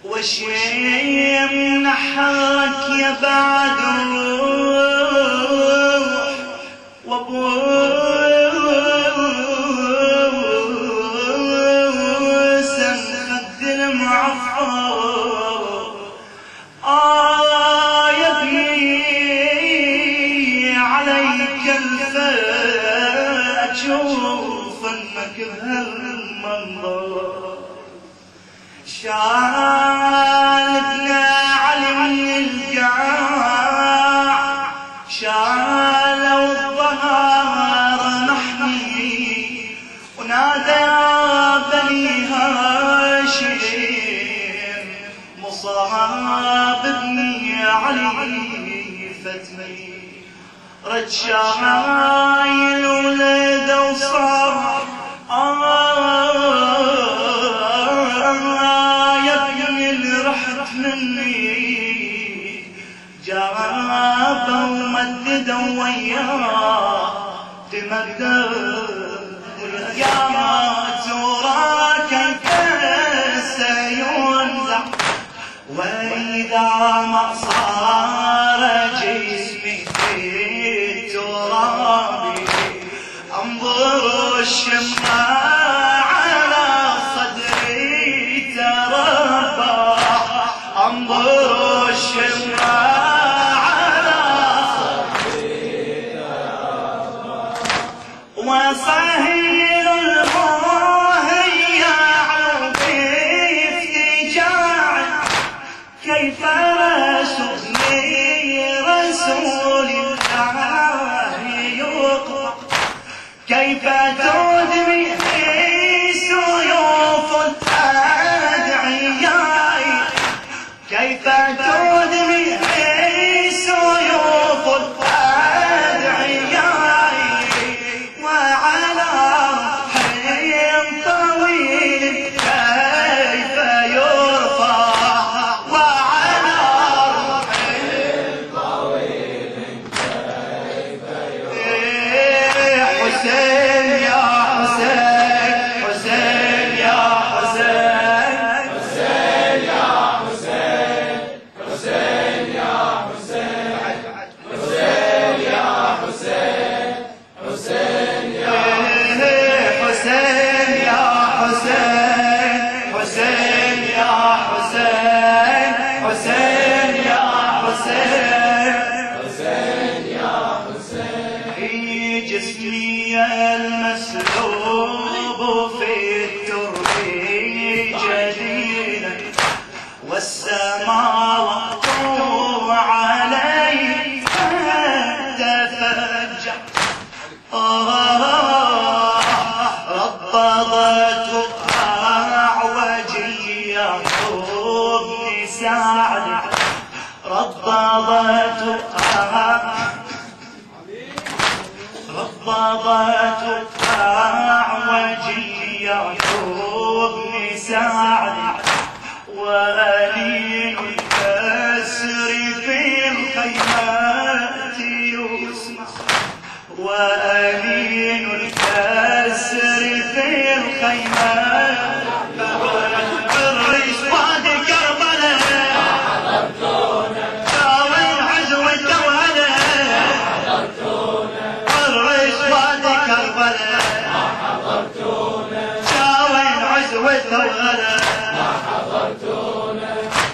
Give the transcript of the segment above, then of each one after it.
وش يمنحك يا بعد روح وابوسا خد المعفر يا ابني عليك الفات شوف انك بهالمنظر شالتنا علي من القاع شالوا الظهر نحمي ونادى يا بني هاشم مصاب ابني علي فتني رد شايل ولده وصار مني جابه ومدده وياه تمدد والقيامات وراك كيف سينزع واذا ما صار جسمي في التراب انظر الشماع على صدري تربى انظر الشماع على صدري وصهيل المهيع في افتجاع كيف رسولي رسول الله يقطع كيف تدمي سيوف الأدعياء كيف تدمي سيوف الأدعياء وعلى رحم طويل كيف يرفع وعلى رحم طويل كيف يرفع حسين يا حسين حسين يا حسين حسين يا حسين حسين يا حسين حسين يا حسين حسين يا حسين يا حسين حسين يا حسين حسين يا حسين حسين يا حسين في جسمي المسلوب في الترب جديدا والسماوات عليه تفجع ربضت وجهي يعقوب بن سعد ربضت وجهي يعقوب بن سعد وألين الكسر في الخيمات يسمع وألين الكسر في الخيمات بالريش وادي كربلاء شاوين عزوة وهلا بالريش وادي كربلاء شاوين عزوة وهلا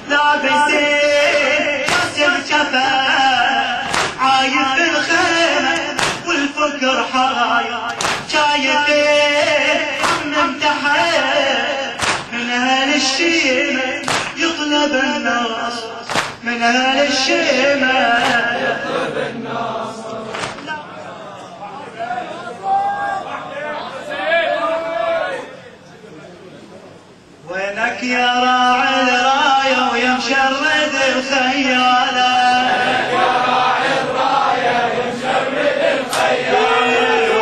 لابسين كسر شفاه عايف الخيمة والفكر حرايا شايفين عم امتحان من اهل الشيمة يطلب الناس من اهل الشيمة يطلب الناس وينك يا راعي الراية ويا مشرد الخيالة وينك يا راعي الراية ويا مشرد الخيالة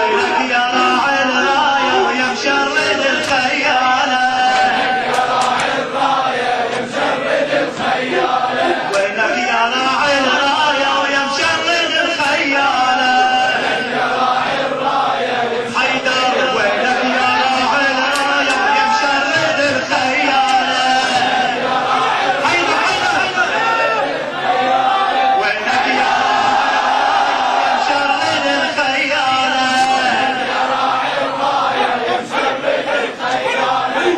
وينك يا راعي الراية ويا مشرد الخيالة وينك يا راعي الراية ويا مشرد الخيالة وينك يا راعي الراية ويا مشرد الخيالة وينك يا راعي الراية حيدر وينك يا راعي الراية ويا مشرد الخيالة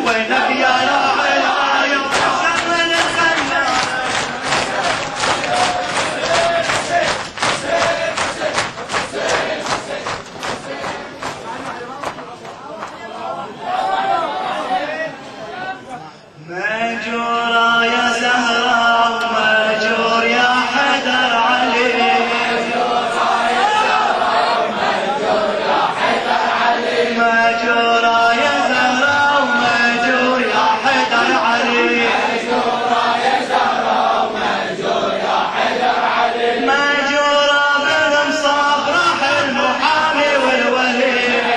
وينك يا راعي الراية ومشرد الخيال. مأجورة يا زهرة ومأجور يا حيدر علي. مأجورة